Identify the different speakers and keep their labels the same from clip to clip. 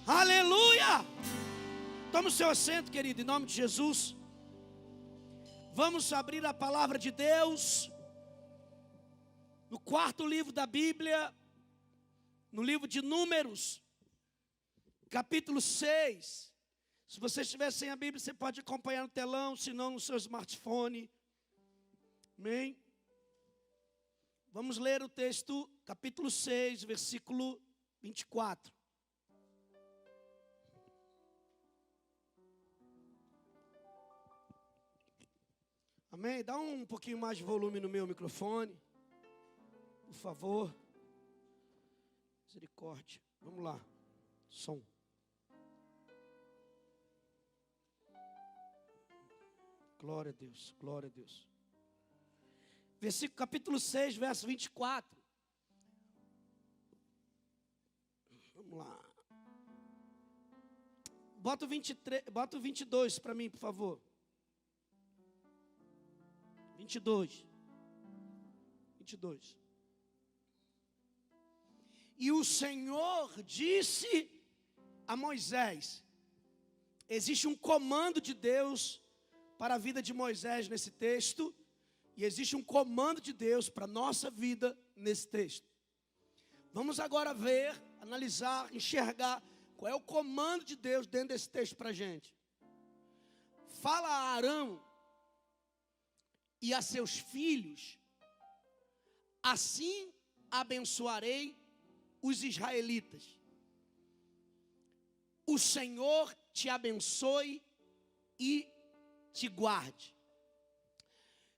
Speaker 1: Aleluia! Tome o seu assento, querido, em nome de Jesus. Vamos abrir a palavra de Deus no quarto livro da Bíblia, no livro de Números, capítulo 6. Se você estiver sem a Bíblia, você pode acompanhar no telão, se não no seu smartphone. Amém? Vamos ler o texto, capítulo 6, versículo 24. Amém? Dá um pouquinho mais de volume no meu microfone, por favor. Misericórdia. Vamos lá. Som. Glória a Deus, glória a Deus. Versículo, capítulo 6, verso 24. Vamos lá. Bota o 22 para mim, por favor. 22. E o Senhor disse a Moisés. Existe um comando de Deus para a vida de Moisés nesse texto. E existe um comando de Deus para a nossa vida nesse texto. Vamos agora ver, analisar, enxergar qual é o comando de Deus dentro desse texto para a gente. Fala a Arão e a seus filhos, assim abençoarei os israelitas. O Senhor te abençoe e te guarde.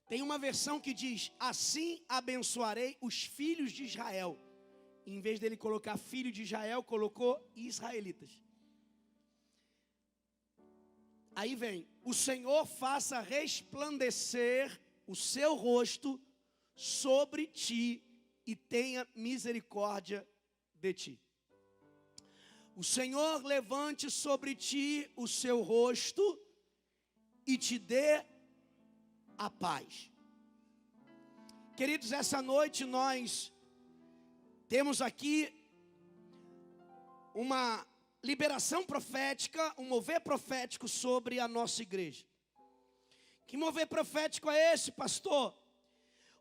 Speaker 1: Tem uma versão que diz, assim abençoarei os filhos de Israel. Em vez dele colocar filho de Israel, colocou israelitas. Aí vem, o Senhor faça resplandecer o seu rosto sobre ti e tenha misericórdia de ti. O Senhor levante sobre ti o seu rosto e te dê a paz. Queridos, essa noite nós temos aqui uma liberação profética, um mover profético sobre a nossa igreja. Que mover profético é esse, pastor?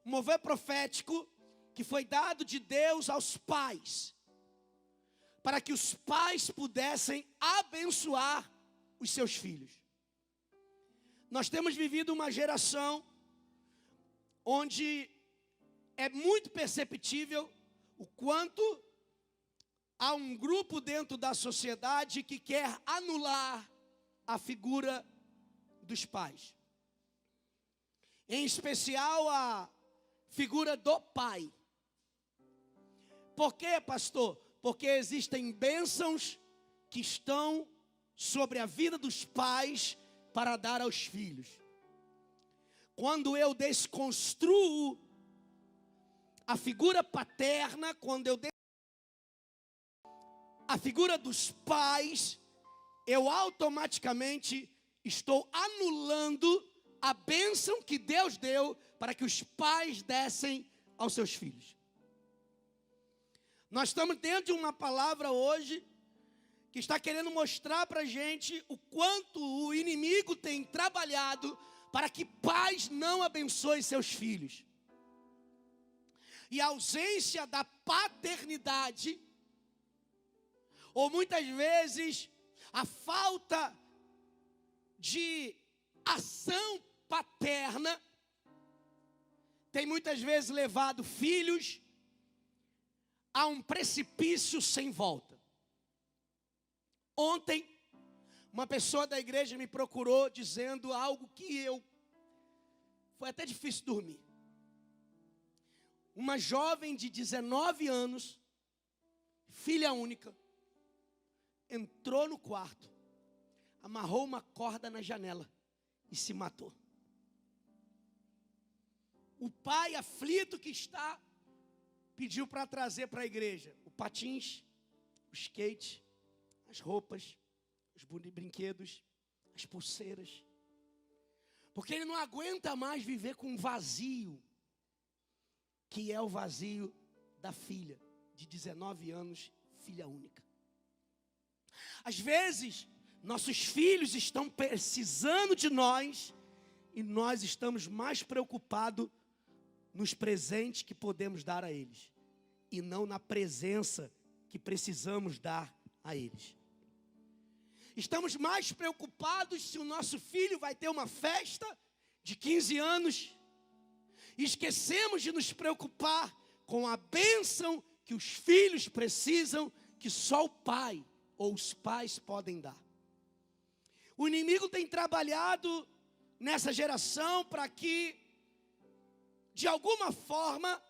Speaker 1: Um mover profético que foi dado de Deus aos pais, para que os pais pudessem abençoar os seus filhos. Nós temos vivido uma geração onde é muito perceptível o quanto há um grupo dentro da sociedade que quer anular a figura dos pais. Em especial a figura do pai. Por quê, pastor? Porque existem bênçãos que estão sobre a vida dos pais para dar aos filhos. Quando eu desconstruo a figura paterna, quando eu a figura dos pais, eu automaticamente estou anulando a bênção que Deus deu para que os pais dessem aos seus filhos. Nós estamos dentro de uma palavra hoje que está querendo mostrar para a gente o quanto o inimigo tem trabalhado para que pais não abençoem seus filhos. E a ausência da paternidade, ou muitas vezes a falta de ação paterna, tem muitas vezes levado filhos a um precipício sem volta. Ontem, uma pessoa da igreja me procurou dizendo algo que foi até difícil dormir. Uma jovem de 19 anos, filha única, entrou no quarto, amarrou uma corda na janela e se matou. O pai, aflito que está, pediu para trazer para a igreja o patins, o skate, as roupas, os brinquedos, as pulseiras. Porque ele não aguenta mais viver com um vazio, que é o vazio da filha de 19 anos, filha única. Às vezes, nossos filhos estão precisando de nós e nós estamos mais preocupados nos presentes que podemos dar a eles e não na presença que precisamos dar a eles. Estamos mais preocupados se o nosso filho vai ter uma festa de 15 anos e esquecemos de nos preocupar com a bênção que os filhos precisam, que só o pai ou os pais podem dar. O inimigo tem trabalhado nessa geração para que, de alguma forma,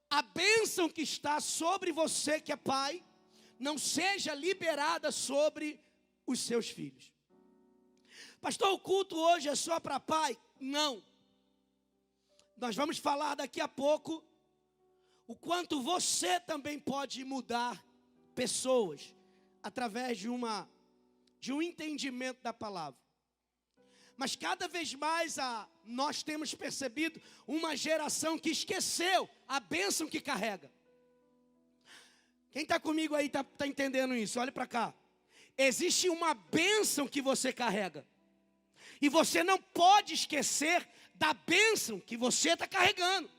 Speaker 1: a bênção que está sobre você que é pai, não seja liberada sobre os seus filhos. Pastor, o culto hoje é só para pai? Não. Nós vamos falar daqui a pouco o quanto você também pode mudar pessoas através de um entendimento da palavra. Mas cada vez mais nós temos percebido uma geração que esqueceu a bênção que carrega. Quem está comigo aí está entendendo isso? Olha para cá. Existe uma bênção que você carrega. E você não pode esquecer da bênção que você está carregando.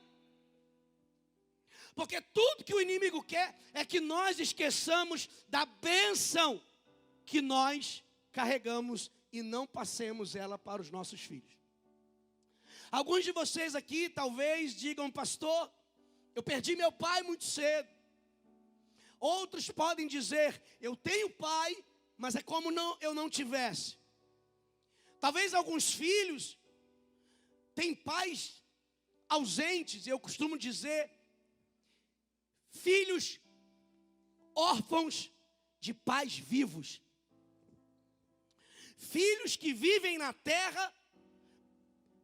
Speaker 1: Porque tudo que o inimigo quer é que nós esqueçamos da bênção que nós carregamos e não passemos ela para os nossos filhos. Alguns de vocês aqui talvez digam, pastor, eu perdi meu pai muito cedo. Outros podem dizer, eu tenho pai, mas é como eu não tivesse. Talvez alguns filhos têm pais ausentes, eu costumo dizer, filhos órfãos de pais vivos. Filhos que vivem na terra,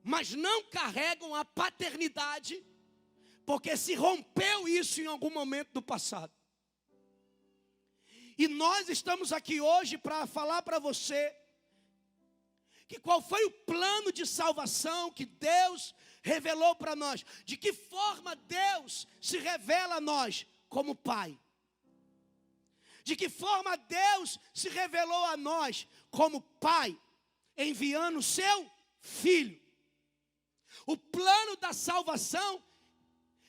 Speaker 1: mas não carregam a paternidade, porque se rompeu isso em algum momento do passado. E nós estamos aqui hoje para falar para você que qual foi o plano de salvação que Deus revelou para nós. De que forma Deus se revela a nós como Pai. De que forma Deus se revelou a nós como Pai, enviando o seu Filho. O plano da salvação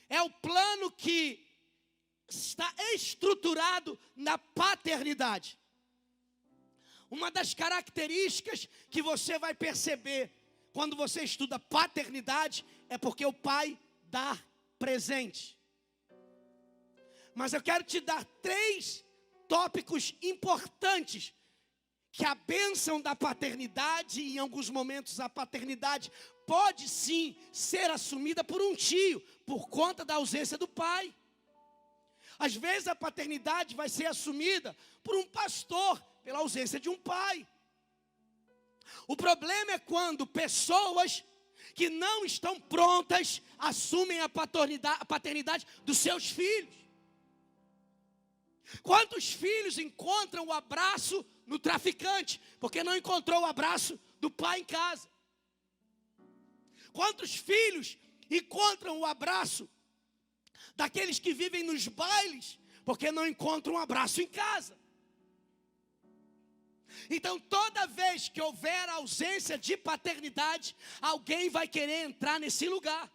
Speaker 1: é o plano que está estruturado na paternidade. Uma das características que você vai perceber quando você estuda paternidade é porque o pai dá presente. Mas eu quero te dar 3 tópicos importantes que a bênção da paternidade, e em alguns momentos a paternidade pode sim ser assumida por um tio, por conta da ausência do pai. Às vezes a paternidade vai ser assumida por um pastor, pela ausência de um pai. O problema é quando pessoas que não estão prontas assumem a paternidade dos seus filhos. Quantos filhos encontram o abraço no traficante, porque não encontrou o abraço do pai em casa? Quantos filhos encontram o abraço daqueles que vivem nos bailes, porque não encontram um abraço em casa? Então, toda vez que houver ausência de paternidade, alguém vai querer entrar nesse lugar.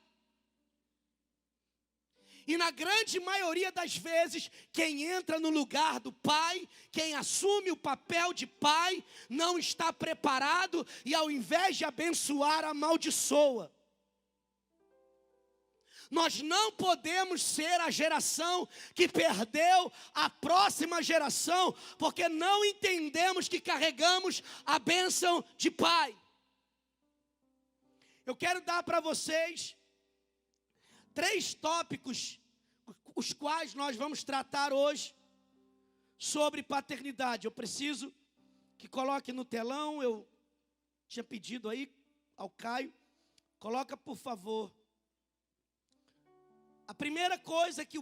Speaker 1: E na grande maioria das vezes, quem entra no lugar do pai, quem assume o papel de pai, não está preparado e ao invés de abençoar, amaldiçoa. Nós não podemos ser a geração que perdeu a próxima geração, porque não entendemos que carregamos a bênção de pai. Eu quero dar para vocês 3 tópicos, os quais nós vamos tratar hoje, sobre paternidade. Eu preciso que coloque no telão, eu tinha pedido aí ao Caio, coloca por favor. A primeira coisa que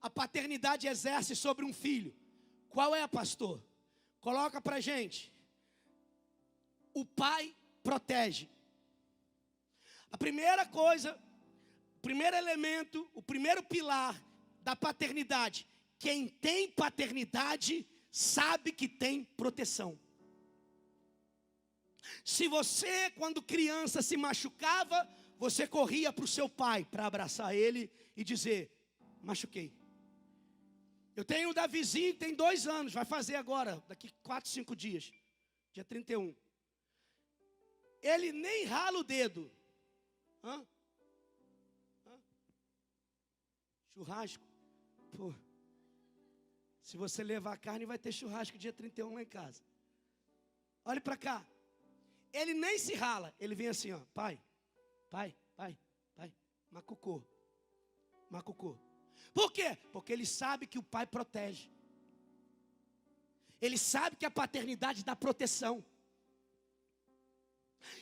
Speaker 1: a paternidade exerce sobre um filho, qual é, pastor? Coloca pra gente. O pai protege. A primeira coisa, o primeiro elemento, o primeiro pilar da paternidade, quem tem paternidade sabe que tem proteção. Se você, quando criança, se machucava, você corria para o seu pai para abraçar ele e dizer: machuquei. Eu tenho um Davizinho que tem 2 anos, vai fazer agora, daqui 4, 5 dias, dia 31. Ele nem rala o dedo. Churrasco? Pô, se você levar a carne, vai ter churrasco dia 31 lá em casa. Olhe para cá. Ele nem se rala, ele vem assim, ó: pai, macucô. Por quê? Porque ele sabe que o pai protege. Ele sabe que a paternidade dá proteção.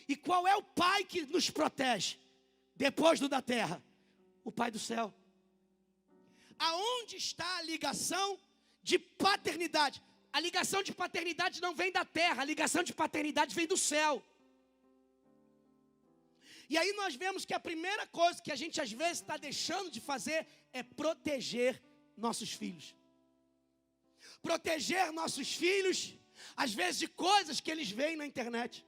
Speaker 1: E qual é o pai que nos protege depois do da terra? O Pai do céu. Aonde está a ligação de paternidade? A ligação de paternidade não vem da terra, a ligação de paternidade vem do céu. E aí nós vemos que a primeira coisa que a gente às vezes está deixando de fazer é proteger nossos filhos. Proteger nossos filhos, às vezes, de coisas que eles veem na internet.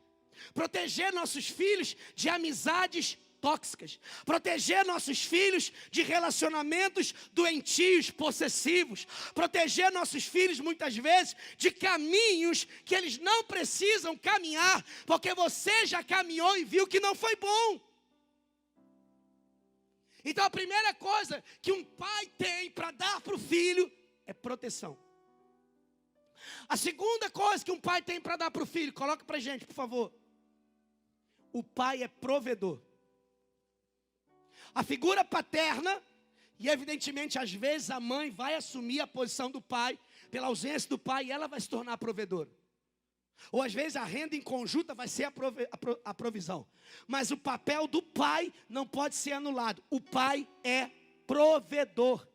Speaker 1: Proteger nossos filhos de amizades tóxicas. Proteger nossos filhos de relacionamentos doentios, possessivos. Proteger nossos filhos, muitas vezes, de caminhos que eles não precisam caminhar, porque você já caminhou e viu que não foi bom. Então a primeira coisa que um pai tem para dar para o filho é proteção. A segunda coisa que um pai tem para dar para o filho, coloca para a gente, por favor. O pai é provedor. A figura paterna, e evidentemente às vezes a mãe vai assumir a posição do pai, pela ausência do pai, e ela vai se tornar provedora. Ou às vezes a renda em conjunta vai ser a provisão. Mas o papel do pai não pode ser anulado. O pai é provedor.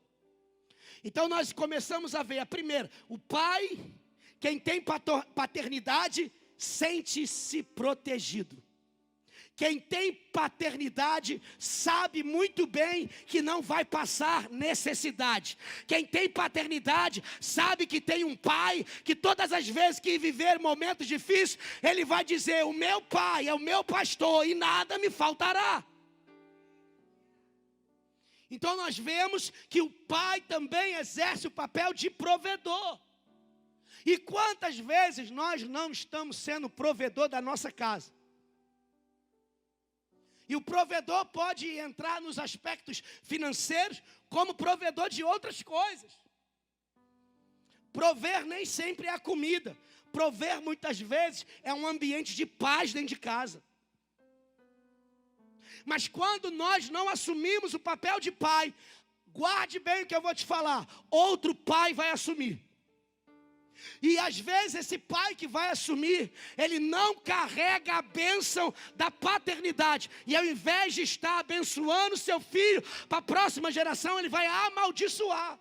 Speaker 1: Então nós começamos a ver, a primeira, o pai, quem tem paternidade, sente-se protegido. Quem tem paternidade sabe muito bem que não vai passar necessidade. Quem tem paternidade sabe que tem um pai que todas as vezes que viver momentos difíceis, ele vai dizer: o meu pai é o meu pastor e nada me faltará. Então nós vemos que o pai também exerce o papel de provedor. E quantas vezes nós não estamos sendo provedor da nossa casa? E o provedor pode entrar nos aspectos financeiros como provedor de outras coisas. Prover nem sempre é a comida. Prover muitas vezes é um ambiente de paz dentro de casa. Mas quando nós não assumimos o papel de pai, guarde bem o que eu vou te falar, outro pai vai assumir. E às vezes esse pai que vai assumir, ele não carrega a bênção da paternidade. E ao invés de estar abençoando seu filho para a próxima geração, ele vai amaldiçoar.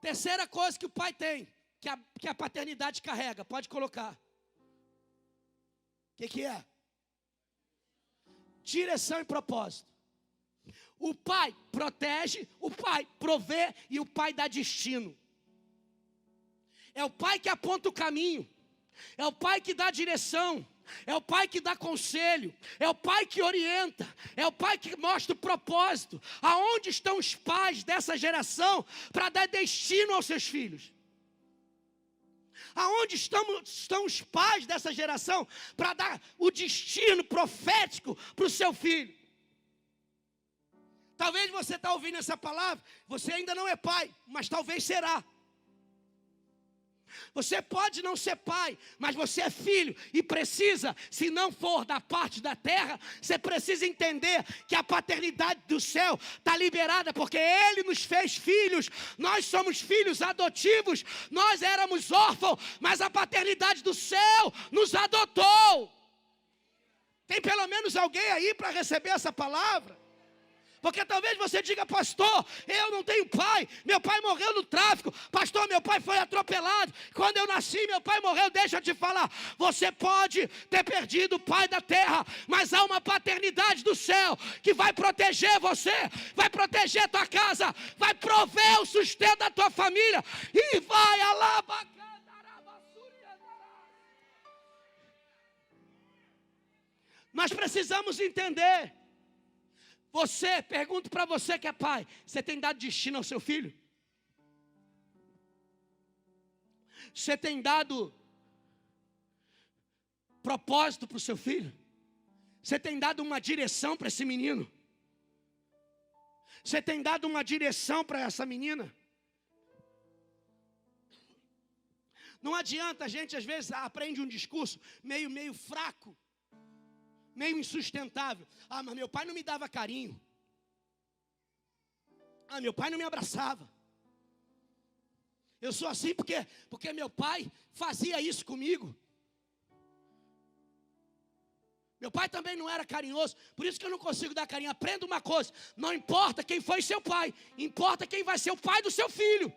Speaker 1: Terceira coisa que o pai tem, que a paternidade carrega, pode colocar. O que é? Direção e propósito. O pai protege, o pai provê e o pai dá destino. É o pai que aponta o caminho, é o pai que dá direção, é o pai que dá conselho, é o pai que orienta, é o pai que mostra o propósito. Aonde estão os pais dessa geração para dar destino aos seus filhos? Aonde estão os pais dessa geração para dar o destino profético para o seu filho? Talvez você está ouvindo essa palavra, você ainda não é pai, mas talvez será. Você pode não ser pai, mas você é filho e precisa, se não for da parte da terra, você precisa entender que a paternidade do céu está liberada, porque Ele nos fez filhos. Nós somos filhos adotivos, nós éramos órfãos, mas a paternidade do céu nos adotou. Tem pelo menos alguém aí para receber essa palavra? Porque talvez você diga, pastor, eu não tenho pai, meu pai morreu no tráfico, pastor, meu pai foi atropelado, quando eu nasci meu pai morreu. Deixa eu te falar, você pode ter perdido o pai da terra, mas há uma paternidade do céu que vai proteger você, vai proteger a tua casa, vai prover o sustento da tua família e vai alabar. Nós precisamos entender. Pergunto para você que é pai, você tem dado destino ao seu filho? Você tem dado propósito para o seu filho? Você tem dado uma direção para esse menino? Você tem dado uma direção para essa menina? Não adianta, a gente às vezes aprende um discurso meio fraco, meio insustentável. Ah, mas meu pai não me dava carinho. Ah, meu pai não me abraçava. Eu sou assim porque meu pai fazia isso comigo. Meu pai também não era carinhoso, por isso que eu não consigo dar carinho. Aprenda uma coisa, não importa quem foi seu pai, importa quem vai ser o pai do seu filho.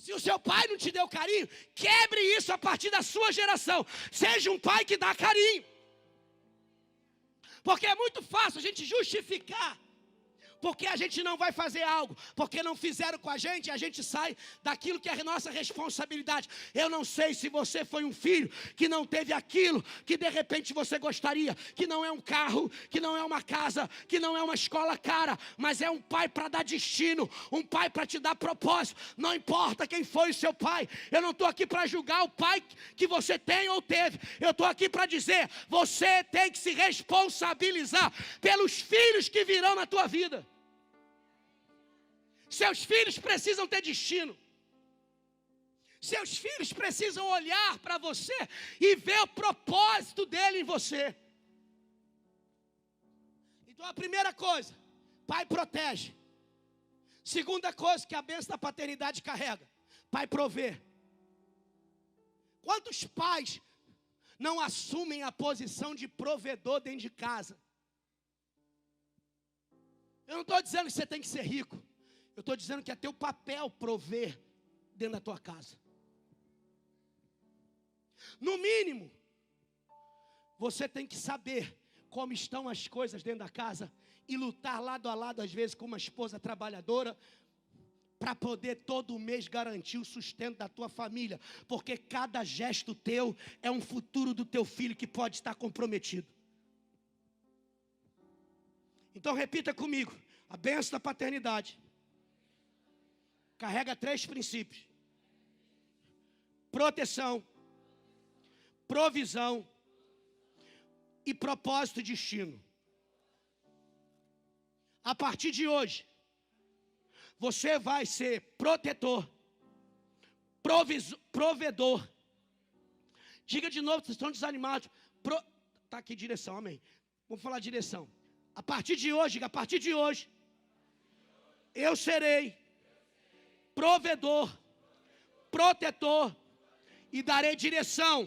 Speaker 1: Se o seu pai não te deu carinho, quebre isso a partir da sua geração. Seja um pai que dá carinho. Porque é muito fácil a gente justificar porque a gente não vai fazer algo, porque não fizeram com a gente sai daquilo que é nossa responsabilidade. Eu não sei se você foi um filho que não teve aquilo que de repente você gostaria, que não é um carro, que não é uma casa, que não é uma escola cara, mas é um pai para dar destino, um pai para te dar propósito. Não importa quem foi o seu pai, eu não estou aqui para julgar o pai que você tem ou teve, eu estou aqui para dizer, você tem que se responsabilizar pelos filhos que virão na tua vida. Seus filhos precisam ter destino. Seus filhos precisam olhar para você e ver o propósito dele em você. Então a primeira coisa, pai protege. Segunda coisa que a bênção da paternidade carrega, pai provê. Quantos pais não assumem a posição de provedor dentro de casa? Eu não estou dizendo que você tem que ser rico. Eu estou dizendo que é teu papel prover dentro da tua casa. No mínimo, você tem que saber como estão as coisas dentro da casa e lutar lado a lado, às vezes, com uma esposa trabalhadora, para poder todo mês garantir o sustento da tua família. Porque cada gesto teu é um futuro do teu filho que pode estar comprometido. Então repita comigo, a bênção da paternidade carrega 3 princípios: proteção, provisão e propósito e destino. A partir de hoje, você vai ser protetor, provedor. Diga de novo, vocês estão desanimados. Está aqui direção, amém. Vamos falar direção. A partir de hoje, diga, a partir de hoje, eu serei provedor, protetor e darei direção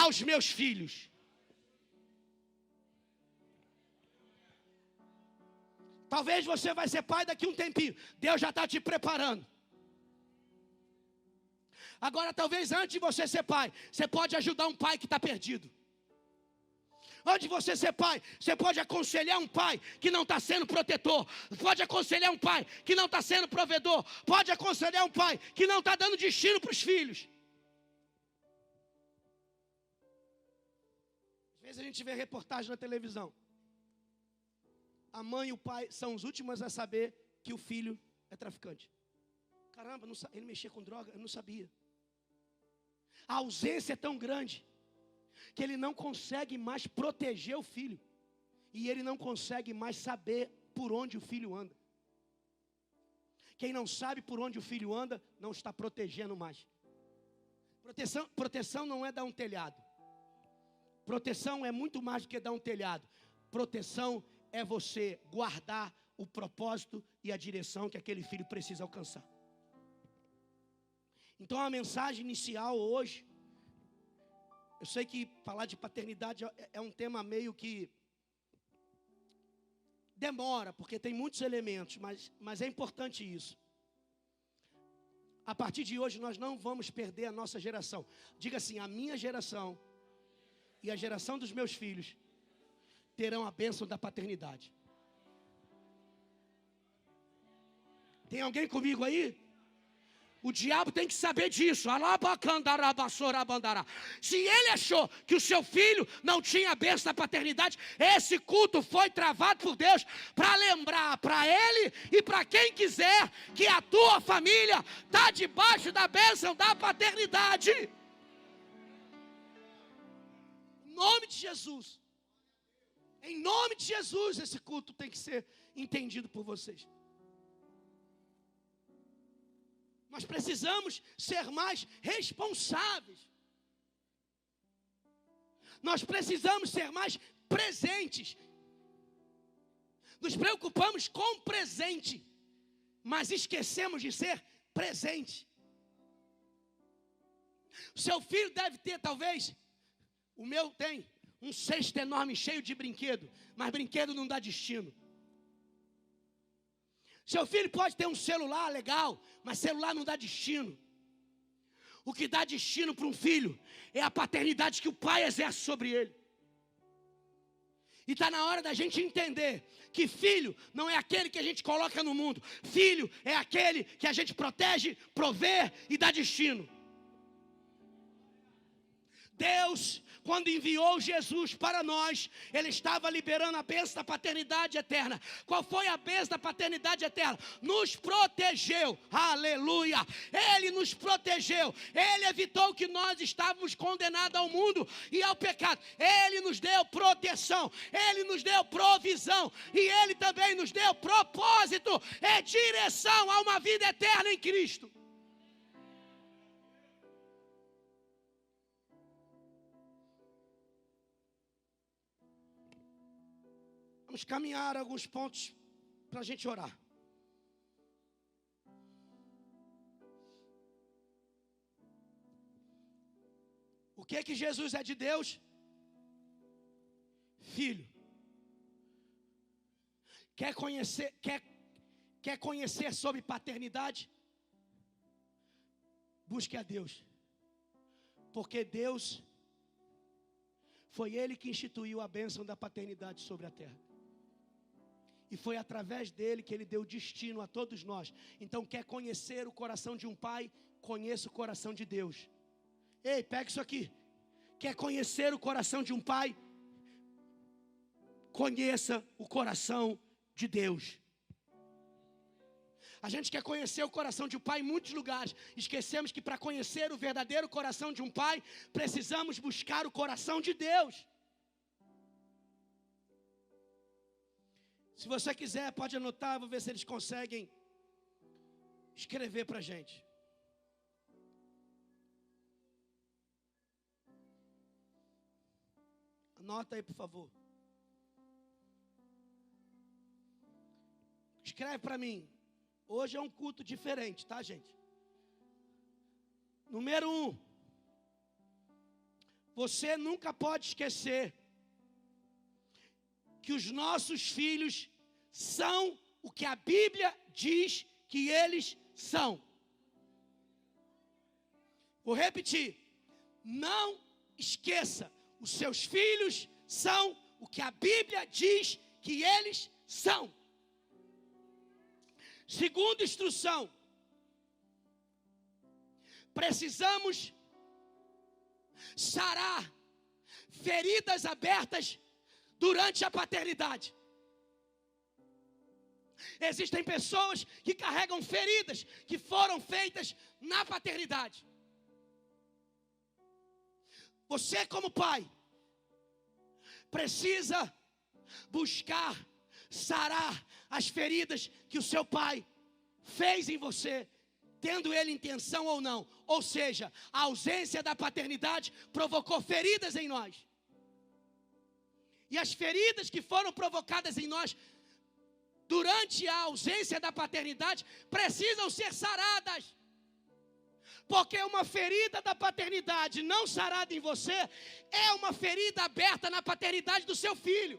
Speaker 1: aos meus filhos. Talvez você vai ser pai daqui a um tempinho. Deus já está te preparando. Agora, talvez antes de você ser pai, você pode ajudar um pai que está perdido. Antes de você ser pai, você pode aconselhar um pai que não está sendo protetor. Pode aconselhar um pai que não está sendo provedor. Pode aconselhar um pai que não está dando destino para os filhos. Às vezes a gente vê reportagem na televisão. A mãe e o pai são os últimos a saber que o filho é traficante. Caramba, ele mexia com droga, eu não sabia. A ausência é tão grande que ele não consegue mais proteger o filho. E ele não consegue mais saber por onde o filho anda. Quem não sabe por onde o filho anda, não está protegendo mais. Proteção não é dar um telhado. Proteção é muito mais do que dar um telhado. Proteção é você guardar o propósito e a direção que aquele filho precisa alcançar. Então a mensagem inicial hoje, eu sei que falar de paternidade é um tema meio que demora, porque tem muitos elementos, mas é importante isso. A partir de hoje nós não vamos perder a nossa geração. Diga assim, a minha geração e a geração dos meus filhos terão a bênção da paternidade. Tem alguém comigo aí? O diabo tem que saber disso. Se ele achou que o seu filho não tinha a bênção da paternidade, esse culto foi travado por Deus para lembrar para ele e para quem quiser que a tua família está debaixo da bênção da paternidade. Em nome de Jesus. Em nome de Jesus, esse culto tem que ser entendido por vocês. Nós precisamos ser mais responsáveis. Nós precisamos ser mais presentes. Nos preocupamos com o presente, mas esquecemos de ser presente. O seu filho deve ter, talvez, o meu tem, um cesto enorme cheio de brinquedo, mas brinquedo não dá destino. Seu filho pode ter um celular legal, mas celular não dá destino. O que dá destino para um filho é a paternidade que o pai exerce sobre ele. E está na hora da gente entender que filho não é aquele que a gente coloca no mundo. Filho é aquele que a gente protege, provê e dá destino. Deus, quando enviou Jesus para nós, Ele estava liberando a bênção da paternidade eterna. Qual foi a bênção da paternidade eterna? Nos protegeu, aleluia. Ele nos protegeu, Ele evitou que nós estávamos condenados ao mundo e ao pecado. Ele nos deu proteção, Ele nos deu provisão e Ele também nos deu propósito e direção a uma vida eterna em Cristo. Vamos caminhar alguns pontos para a gente orar. O que é que Jesus é de Deus? Filho. Quer conhecer sobre paternidade? Busque a Deus. Porque Deus foi Ele que instituiu a bênção da paternidade sobre a terra. E foi através dele que ele deu destino a todos nós. Então, quer conhecer o coração de um pai? Conheça o coração de Deus. Ei, pega isso aqui. Quer conhecer o coração de um pai? Conheça o coração de Deus. A gente quer conhecer o coração de um pai em muitos lugares. Esquecemos que para conhecer o verdadeiro coração de um pai, precisamos buscar o coração de Deus. Se você quiser, pode anotar, vou ver se eles conseguem escrever para a gente. Anota aí, por favor. Escreve para mim. Hoje é um culto diferente, tá, gente? Número 1. Você nunca pode esquecer que os nossos filhos são o que a Bíblia diz que eles são. Vou repetir. Não esqueça, os seus filhos são o que a Bíblia diz que eles são. Segunda instrução. Precisamos sarar feridas abertas durante a paternidade. Existem pessoas que carregam feridas que foram feitas na paternidade. Você, como pai, precisa buscar sarar as feridas que o seu pai fez em você, tendo ele intenção ou não. Ou seja, a ausência da paternidade provocou feridas em nós. E as feridas que foram provocadas em nós durante a ausência da paternidade precisam ser saradas. Porque uma ferida da paternidade não sarada em você é uma ferida aberta na paternidade do seu filho.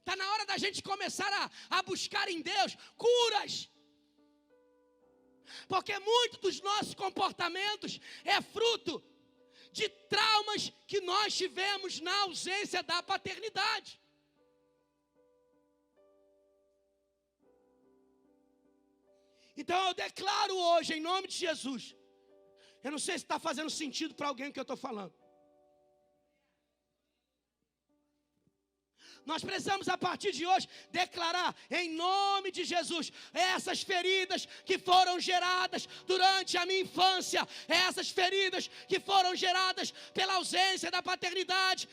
Speaker 1: Está na hora da gente começar a buscar em Deus curas. Porque muito dos nossos comportamentos é fruto de traumas que nós tivemos na ausência da paternidade. Então eu declaro hoje, em nome de Jesus, eu não sei se está fazendo sentido para alguém o que eu estou falando. Nós precisamos, a partir de hoje, declarar em nome de Jesus, essas feridas que foram geradas durante a minha infância, essas feridas que foram geradas pela ausência da paternidade,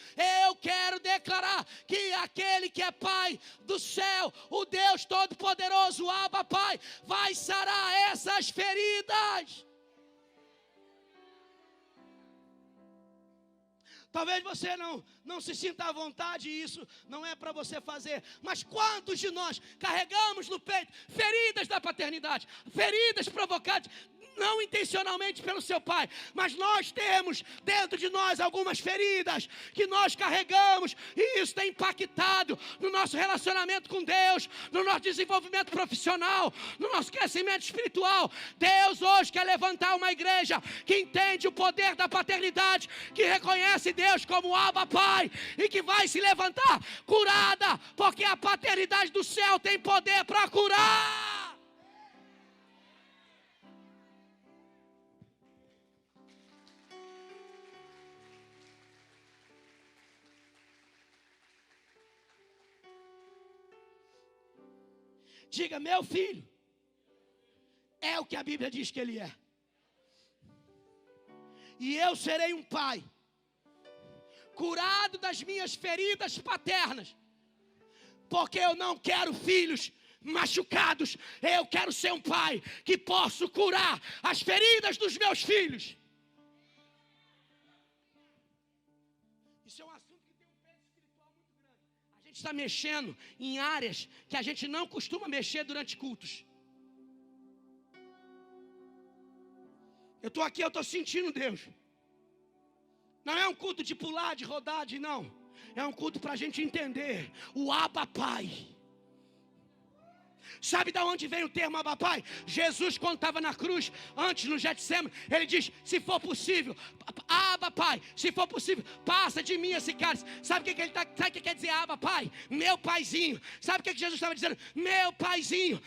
Speaker 1: eu quero declarar que aquele que é Pai do céu, o Deus Todo-Poderoso, o Abba Pai, vai sarar essas feridas. Talvez você não se sinta à vontade, e isso não é para você fazer. Mas quantos de nós carregamos no peito feridas da paternidade, feridas provocadas não intencionalmente pelo seu pai, mas nós temos dentro de nós algumas feridas que nós carregamos, e isso tem impactado no nosso relacionamento com Deus, no nosso desenvolvimento profissional, no nosso crescimento espiritual. Deus hoje quer levantar uma igreja que entende o poder da paternidade, que reconhece Deus como Abba Pai, e que vai se levantar curada, porque a paternidade do céu tem poder para curar. Diga: meu filho é o que a Bíblia diz que ele é. E eu serei um pai curado das minhas feridas paternas, porque eu não quero filhos machucados. Eu quero ser um pai que posso curar as feridas dos meus filhos. Isso é um assunto que tem um peso espiritual muito grande. A gente está mexendo em áreas que a gente não costuma mexer durante cultos. Eu estou aqui, eu estou sentindo Deus. Não é um culto de pular, de rodar, não. É um culto para a gente entender o Abba Pai. Sabe de onde vem o termo Abba Pai? Jesus, quando estava na cruz, antes no Getsemane, ele diz: se for possível, Abba Pai, se for possível, passa de mim esse cálice. Sabe o que quer dizer Abba Pai? Meu paizinho. Sabe o que Jesus estava dizendo? Meu paizinho,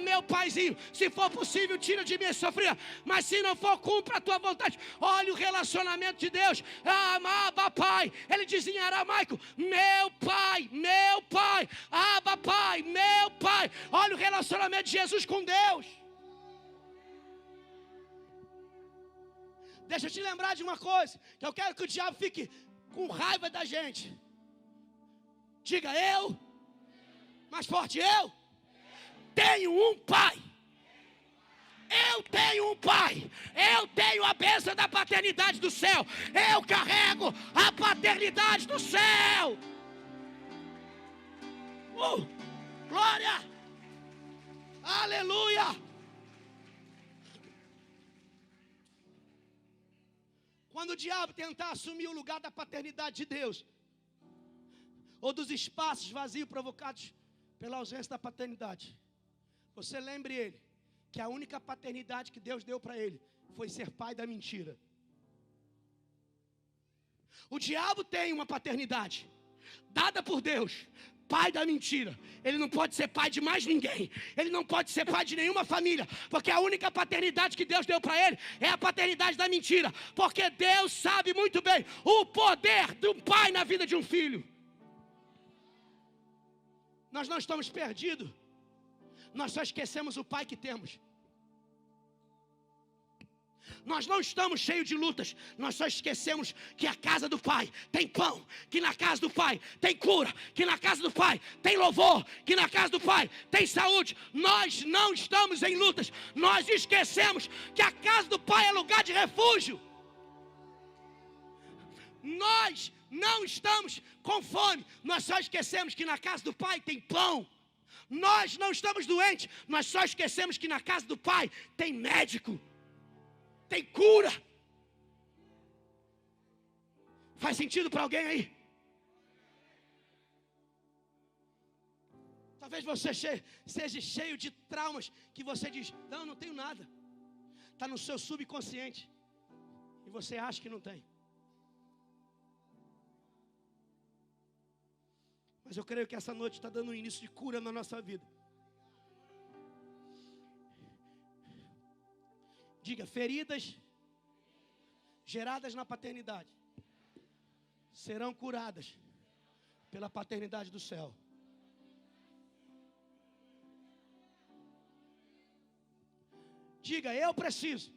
Speaker 1: meu paizinho, se for possível, tira de mim esse sofrimento. Mas se não for, cumpra a tua vontade. Olha o relacionamento de Deus. Abba Pai. Ele diz em aramaico: meu pai, Abba Pai, meu pai. Olha o relacionamento de Jesus com Deus. Deixa eu te lembrar de uma coisa, que eu quero que o diabo fique com raiva da gente. Diga: eu, mais forte, eu tenho um pai. Eu tenho um pai. Eu tenho a bênção da paternidade do céu. Eu carrego a paternidade do céu. Glória! Aleluia! Quando o diabo tentar assumir o lugar da paternidade de Deus, ou dos espaços vazios provocados pela ausência da paternidade, você lembre ele que a única paternidade que Deus deu para ele foi ser pai da mentira. O diabo tem uma paternidade dada por Deus, pai da mentira. Ele não pode ser pai de mais ninguém. Ele não pode ser pai de nenhuma família, porque a única paternidade que Deus deu para ele é a paternidade da mentira. Porque Deus sabe muito bem o poder de um pai na vida de um filho. Nós não estamos perdidos. Nós só esquecemos o pai que temos. Nós não estamos cheios de lutas. Nós só esquecemos que a casa do Pai tem pão, que na casa do Pai tem cura, que na casa do Pai tem louvor, que na casa do Pai tem saúde. Nós não estamos em lutas. Nós esquecemos que a casa do Pai é lugar de refúgio. Nós não estamos com fome. Nós só esquecemos que na casa do Pai tem pão. Nós não estamos doentes. Nós só esquecemos que na casa do Pai tem médico, tem cura. Faz sentido para alguém aí? Talvez você seja cheio de traumas que você diz, não tenho nada. Está no seu subconsciente. E você acha que não tem. Mas eu creio que essa noite está dando um início de cura na nossa vida. Diga, feridas geradas na paternidade serão curadas pela paternidade do céu. Diga, eu preciso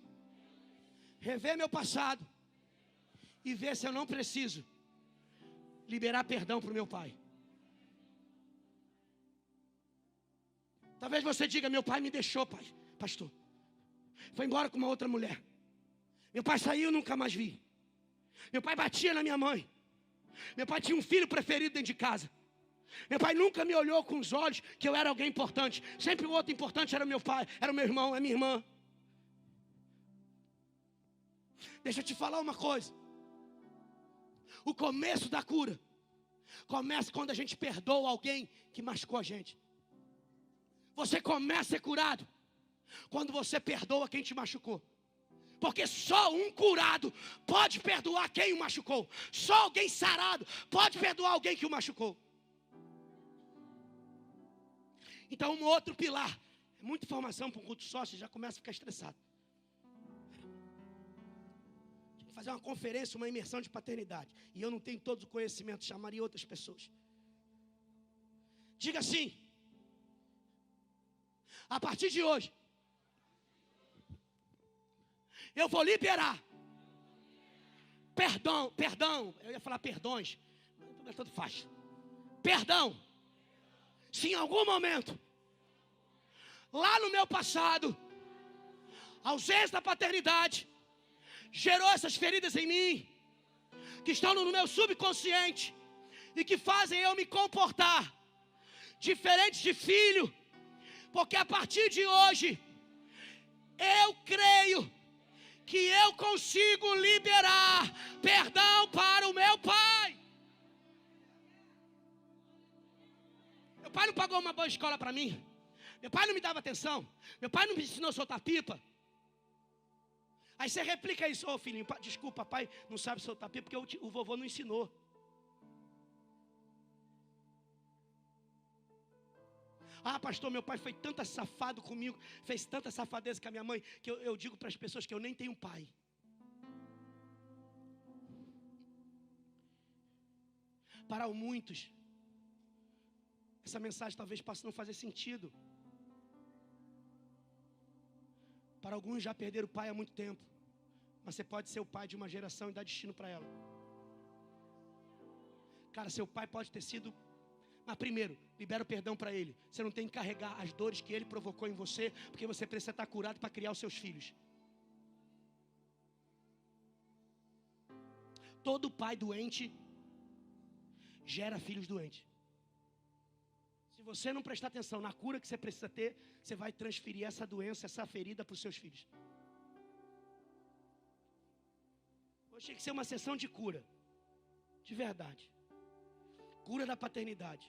Speaker 1: rever meu passado e ver se eu não preciso liberar perdão para o meu pai. Talvez você diga, meu pai me deixou, pastor. Foi embora com uma outra mulher. Meu pai saiu e nunca mais vi. Meu pai batia na minha mãe. Meu pai tinha um filho preferido dentro de casa. Meu pai nunca me olhou com os olhos que eu era alguém importante. Sempre o outro importante era meu pai, era o meu irmão, é minha irmã. Deixa eu te falar uma coisa. O começo da cura começa quando a gente perdoa alguém que machucou a gente. Você começa a ser curado quando você perdoa quem te machucou. Porque só um curado pode perdoar quem o machucou. Só alguém sarado pode perdoar alguém que o machucou. Então, um outro pilar. É muita informação para um culto só, você já começa a ficar estressado. Tinha que fazer uma conferência, uma imersão de paternidade. E eu não tenho todo o conhecimento, chamaria outras pessoas. Diga assim. A partir de hoje, eu vou liberar perdão, eu ia falar perdões, mas tanto faz. Perdão, se em algum momento, lá no meu passado, a ausência da paternidade, gerou essas feridas em mim, que estão no meu subconsciente, e que fazem eu me comportar diferente de filho, porque a partir de hoje, eu creio que eu consigo liberar perdão para o meu pai. Meu pai não pagou uma boa escola para mim. Meu pai não me dava atenção. Meu pai não me ensinou a soltar pipa. Aí você replica isso, filhinho, desculpa, papai não sabe soltar pipa porque o vovô não ensinou. Pastor, meu pai foi tanto safado comigo, fez tanta safadeza com a minha mãe, que eu digo para as pessoas que eu nem tenho pai. Para muitos, essa mensagem talvez possa não fazer sentido. Para alguns já perderam o pai há muito tempo, mas você pode ser o pai de uma geração e dar destino para ela. Cara, seu pai pode ter sido... Mas primeiro, libera o perdão para ele. Você não tem que carregar as dores que ele provocou em você, porque você precisa estar curado para criar os seus filhos. Todo pai doente gera filhos doentes. Se você não prestar atenção na cura que você precisa ter, você vai transferir essa doença, essa ferida para os seus filhos. Hoje tinha que ser uma sessão de cura. De verdade. Cura da paternidade.